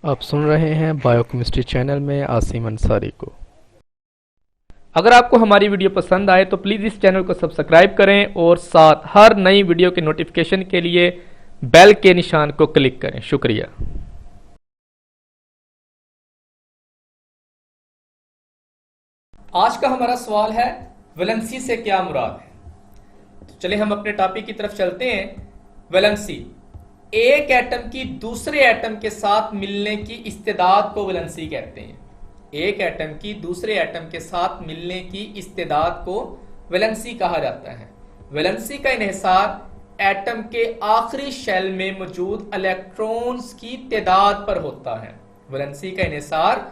आप सुन रहे हैं बायोकेमिस्ट्री चैनल में आसिम अंसारी को। अगर आपको हमारी वीडियो पसंद आए तो प्लीज़ इस चैनल को सब्सक्राइब करें और साथ हर नई वीडियो के नोटिफिकेशन के लिए बेल के निशान को क्लिक करें। शुक्रिया। आज का हमारा सवाल है वैलेंसी से क्या मुराद है। तो चलिए हम अपने टॉपिक की तरफ चलते हैं। वैलेंसी एक एटम की दूसरे एटम के साथ मिलने की इस्तेदाद को वैलेंसी कहते हैं। एक एटम की दूसरे एटम के साथ मिलने की इस्तेदाद को वैलेंसी कहा जाता है। वैलेंसी का इन्हिसार एटम के आखिरी शेल में मौजूद इलेक्ट्रॉन्स की तादाद पर होता है। वैलेंसी का इन्हिसार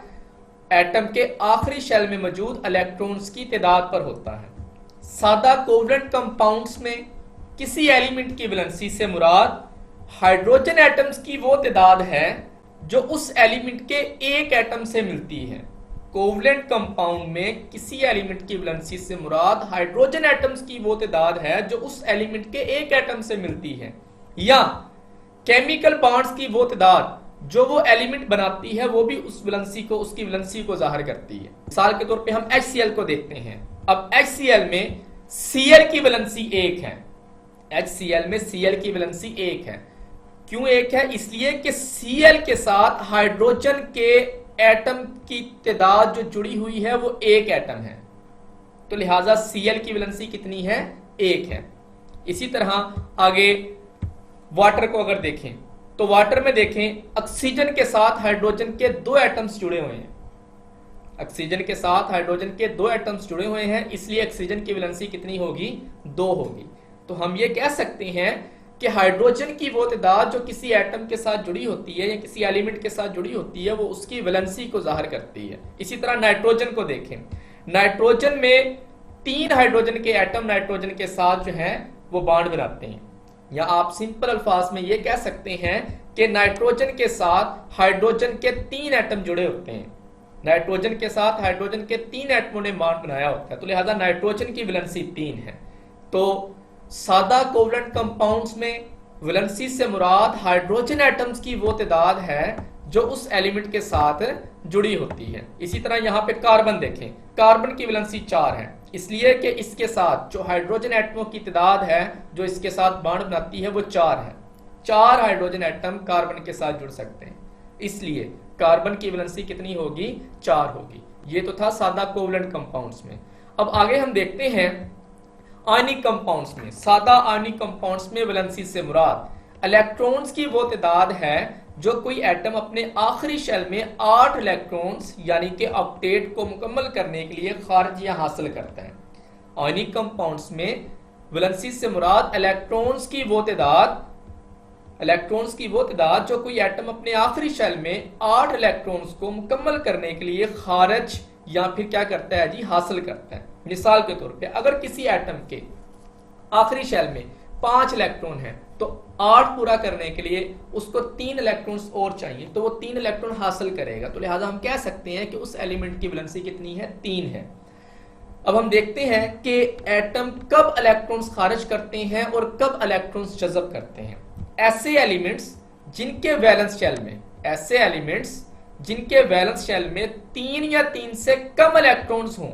एटम के आखिरी शेल में मौजूद इलेक्ट्रॉन्स की तादाद पर होता है। सादा कोवलेंट कंपाउंड्स में किसी एलिमेंट की वैलेंसी से मुराद हाइड्रोजन एटम्स की वो तादाद है जो उस एलिमेंट के एक एटम से मिलती है। कोवलेंट कंपाउंड में किसी एलिमेंट की वैलेंसी से मुराद हाइड्रोजन एटम्स की वो तादाद है जो उस एलिमेंट के एक एटम से मिलती है, या केमिकल बॉन्ड्स की वो तादाद जो वो एलिमेंट बनाती है वो भी उसकी वैलेंसी को जाहिर करती है। मिसाल के तौर पे हम HCl को देखते हैं। अब HCl में Cl की वैलेंसी 1 है। HCl में Cl की वैलेंसी 1 है। क्यों 1 है? इसलिए कि Cl के साथ हाइड्रोजन के एटम की तादाद जो जुड़ी हुई है वो एक एटम है, तो लिहाजा Cl की वैलेंसी कितनी है? 1 है। इसी तरह आगे वाटर को अगर देखें तो वाटर में देखें ऑक्सीजन के साथ हाइड्रोजन के 2 एटम्स जुड़े हुए हैं। ऑक्सीजन के साथ हाइड्रोजन के 2 एटम्स जुड़े हुए हैं, इसलिए ऑक्सीजन की वैलेंसी कितनी होगी? 2 होगी। तो हम ये कह सकते हैं कि हाइड्रोजन की वो तादाद जो किसी एटम के साथ जुड़ी होती है या किसी एलिमेंट के साथ जुड़ी होती है वो उसकी वैलेंसी को जाहिर करती है। इसी तरह नाइट्रोजन को देखें। नाइट्रोजन में 3 हाइड्रोजन के एटम नाइट्रोजन के साथ जो है वो बॉन्ड बनाते हैं, या आप सिंपल अल्फाज में ये कह सकते हैं कि नाइट्रोजन के साथ हाइड्रोजन के 3 एटम जुड़े होते हैं। नाइट्रोजन के साथ हाइड्रोजन के 3 एटमों ने बॉन्ड बनाया होता है, तो लिहाजा नाइट्रोजन की वैलेंसी 3 है। तो सादा कोवलेंट कंपाउंड्स में वैलेंसी से मुराद हाइड्रोजन एटम्स की वो तादाद है जो उस एलिमेंट के साथ जुड़ी होती है। इसी तरह यहां पे कार्बन देखें। कार्बन की वैलेंसी 4 है, इसलिए कि इसके साथ जो हाइड्रोजन एटमों की तादाद है जो इसके साथ बॉन्ड बनाती है वो 4 है। 4 हाइड्रोजन एटम कार्बन के साथ जुड़ सकते हैं, इसलिए कार्बन की वैलेंसी कितनी होगी? 4 होगी। ये तो था सादा कोवलेंट कंपाउंड्स में। अब आगे हम देखते हैं आयनिक कंपाउंड्स में। सादा आयनिक कंपाउंड्स में वैलेंसी से मुराद इलेक्ट्रॉन्स की वो तादाद है जो कोई एटम अपने आखिरी शेल में 8 इलेक्ट्रॉन्स यानी कि ऑक्टेट को मुकम्मल करने के लिए खारिजियां हासिल करता है। आयनिक कंपाउंड्स में वैलेंसी से मुराद इलेक्ट्रॉन्स की वो तादाद जो कोई एटम अपने आखिरी शेल में 8 इलेक्ट्रॉन्स को मुकम्मल करने के लिए खारिज या फिर क्या करता है जी? हासिल करता है। मिसाल के तौर पे अगर किसी एटम के आखिरी शेल में 5 इलेक्ट्रॉन है तो 8 पूरा करने के लिए उसको 3 इलेक्ट्रॉन्स और चाहिए, तो वो 3 इलेक्ट्रॉन हासिल करेगा। तो लिहाजा हम कह सकते हैं कि उस एलिमेंट की वैलेंसी कितनी है? 3 है। अब हम देखते हैं कि एटम कब इलेक्ट्रॉन्स खारिज करते हैं और कब इलेक्ट्रॉन्स जज़ब करते हैं। ऐसे एलिमेंट्स जिनके वैलेंस शेल में 3 या 3 से कम इलेक्ट्रॉन्स हों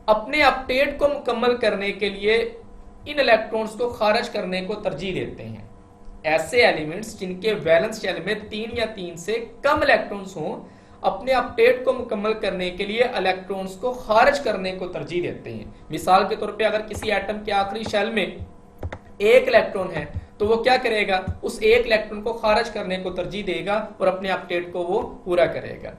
अपने ऑक्टेट को मुकम्मल करने के लिए इन इलेक्ट्रॉन्स को खारिज करने को तरजीह देते हैं। ऐसे एलिमेंट्स जिनके वैलेंस शेल में 3 या 3 से कम इलेक्ट्रॉन्स हों अपने ऑक्टेट को मुकम्मल करने के लिए इलेक्ट्रॉन्स को खारिज करने को तरजीह देते हैं। मिसाल के तौर पे अगर किसी एटम के आखिरी शेल में 1 इलेक्ट्रॉन है तो वो क्या करेगा? उस 1 इलेक्ट्रॉन को खारिज करने को तरजीह देगा और अपने ऑक्टेट को वो पूरा करेगा।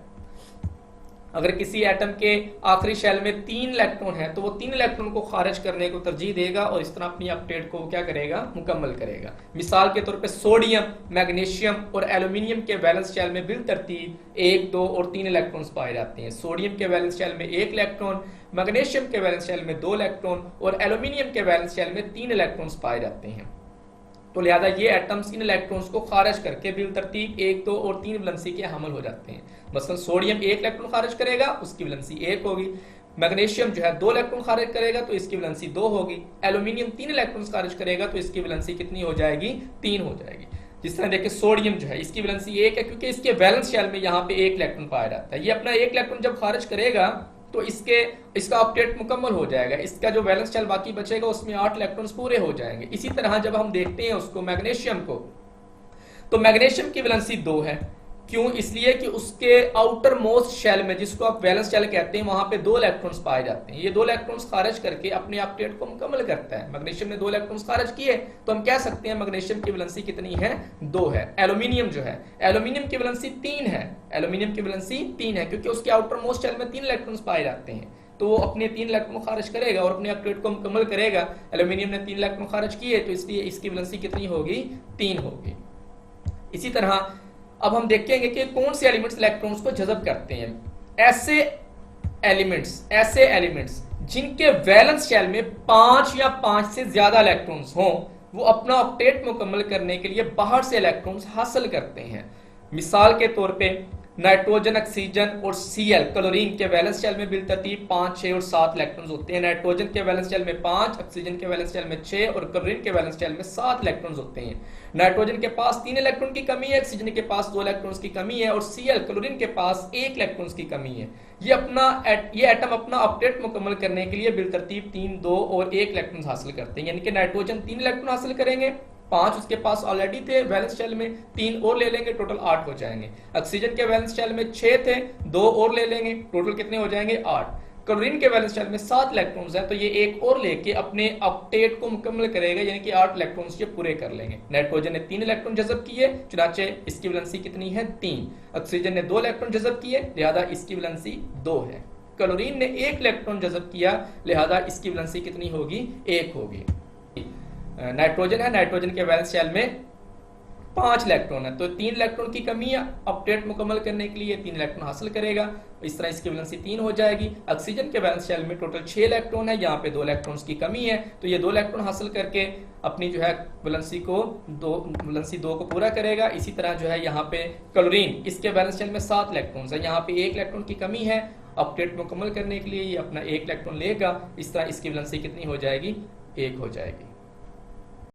अगर किसी एटम के आखिरी शेल में 3 इलेक्ट्रॉन है तो वो 3 इलेक्ट्रॉन को खारिज करने को तरजीह देगा और इस तरह अपनी ऑक्टेट को क्या करेगा? मुकम्मल करेगा। मिसाल के तौर पे सोडियम, मैग्नीशियम और एल्यूमिनियम के वैलेंस शेल में बिल तरतीब 1, 2 और 3 इलेक्ट्रॉन्स पाए जाते हैं। सोडियम के वैलेंस शेल में 1 इलेक्ट्रॉन, मैग्नीशियम के वैलेंस शेल में 2 इलेक्ट्रॉन और एल्यूमिनियम के वैलेंस शेल में 3 इलेक्ट्रॉन्स पाए जाते हैं। तो लिहाजा ये एटम्स इन इलेक्ट्रॉन्स को खारिज करके बिल तरतीब 1, 2 और 3 वैलेंसी के हामिल हो जाते हैं। मसलन सोडियम 1 इलेक्ट्रॉन खारिज करेगा, उसकी वैलेंसी 1 होगी। मैग्नीशियम जो है 2 इलेक्ट्रॉन खारिज करेगा तो इसकी वैलेंसी 2 होगी। एल्यूमिनियम 3 इलेक्ट्रॉन खारिज करेगा तो इसकी वैलेंसी कितनी हो जाएगी? 3 हो जाएगी। जिस तरह देखिए सोडियम जो है इसकी वैलेंसी 1 है क्योंकि इसके वैलेंस शेल में यहाँ पे 1 इलेक्ट्रॉन पाया जाता है। ये अपना 1 इलेक्ट्रॉन जब खारिज करेगा तो इसका ऑक्टेट मुकम्मल हो जाएगा, इसका जो वैलेंस शेल बाकी बचेगा उसमें 8 इलेक्ट्रॉन्स पूरे हो जाएंगे। इसी तरह जब हम देखते हैं उसको मैग्नीशियम को, तो मैग्नीशियम की वैलेंसी 2 है। क्यों? इसलिए कि उसके आउटर मोस्ट शेल में, जिसको आप वैलेंस शेल कहते हैं, वहां पे 2 इलेक्ट्रॉन्स पाए जाते हैं। ये 2 इलेक्ट्रॉन्स खारिज करके अपने ऑक्टेट को मुकम्मल करता है। मैग्नीशियम ने 2 इलेक्ट्रॉन्स खारिज किए तो हम कह सकते हैं मैग्नीशियम की वैलेंसी कितनी है? 2 है। एल्यूमिनियम जो है, एल्यूमिनियम की वैलेंसी 3 है। एल्यूमिनियम की वैलेंसी 3 है क्योंकि उसके आउटर मोस्ट शेल में 3 इलेक्ट्रॉन्स पाए जाते हैं, तो वो अपने 3 इलेक्ट्रॉन खारिज करेगा और अपने ऑक्टेट को मुकम्मल करेगा। एल्यूमिनियम ने 3 इलेक्ट्रॉन खारिज किए तो इसलिए इसकी वैलेंसी कितनी होगी? 3 होगी। इसी तरह अब हम देखेंगे कि कौन से एलिमेंट्स इलेक्ट्रॉन्स को जज़ब करते हैं। ऐसे एलिमेंट्स जिनके वैलेंस शेल में 5 या 5 से ज्यादा इलेक्ट्रॉन्स हों, वो अपना ऑक्टेट मुकम्मल करने के लिए बाहर से इलेक्ट्रॉन्स हासिल करते हैं। मिसाल के तौर पे नाइट्रोजन, ऑक्सीजन और Cl क्लोरीन के वैलेंस शेल में बिलतरतीब 5, 6 और 7 इलेक्ट्रॉन्स होते हैं। नाइट्रोजन के वैलेंस शेल में 5, ऑक्सीजन के वैलेंस शेल में 6 और क्लोरीन के वैलेंस शेल में 7 इलेक्ट्रॉन्स होते हैं। नाइट्रोजन के पास 3 इलेक्ट्रॉन की कमी है, ऑक्सीजन के पास 2 इलेक्ट्रॉन्स की कमी है और Cl क्लोरीन के पास 1 इलेक्ट्रॉन्स की कमी है। ये एटम अपना ऑक्टेट मुकम्मल करने के लिए बिलतरतीब 3, 2 और 1 इलेक्ट्रॉन्स हासिल करते हैं। यानी कि नाइट्रोजन 3 इलेक्ट्रॉन हासिल करेंगे, 5 उसके पास ऑलरेडी थे वैलेंस शेल में, 3 और ले लेंगे, टोटल 8 हो जाएंगे। ऑक्सीजन के वैलेंस शेल में 6 थे, 2 और ले लेंगे, टोटल कितने हो जाएंगे? 8। क्लोरीन के वैलेंस शेल में 7 इलेक्ट्रॉन्स हैं, तो ये एक और लेके अपने ऑक्टेट को मुकम्मल करेगा, यानी कि 8 इलेक्ट्रॉन्स ये पूरे कर लेंगे। नाइट्रोजन ने 3 इलेक्ट्रॉन जज़ब किए, चुनाचे इसकी वैलेंसी कितनी है? 3। ऑक्सीजन ने 2 इलेक्ट्रॉन जज़ब किए, लिहाजा इसकी वैलेंसी 2 है। क्लोरीन ने 1 इलेक्ट्रॉन जज़ब किया, लिहाजा इसकी वैलेंसी कितनी होगी? 1 होगी। नाइट्रोजन है, नाइट्रोजन के वैलेंस शेल में 5 इलेक्ट्रॉन है, तो 3 इलेक्ट्रॉन की कमी है, ऑक्टेट मुकम्मल करने के लिए 3 इलेक्ट्रॉन हासिल करेगा, इस तरह इसकी वैलेंसी 3 हो जाएगी। ऑक्सीजन के वैलेंस शेल में टोटल 6 इलेक्ट्रॉन है, यहाँ पे 2 इलेक्ट्रॉन्स की कमी है, तो ये 2 इलेक्ट्रॉन हासिल करके अपनी जो है वैलेंसी 2 को पूरा करेगा। इसी तरह जो है यहाँ पे क्लोरीन, इसके वैलेंस शेल में 7 इलेक्ट्रॉन्स है, यहाँ पे 1 इलेक्ट्रॉन की कमी है, ऑक्टेट मुकम्मल करने के लिए ये अपना 1 इलेक्ट्रॉन लेगा, इस तरह इसकी वैलेंसी कितनी हो जाएगी? 1 हो जाएगी।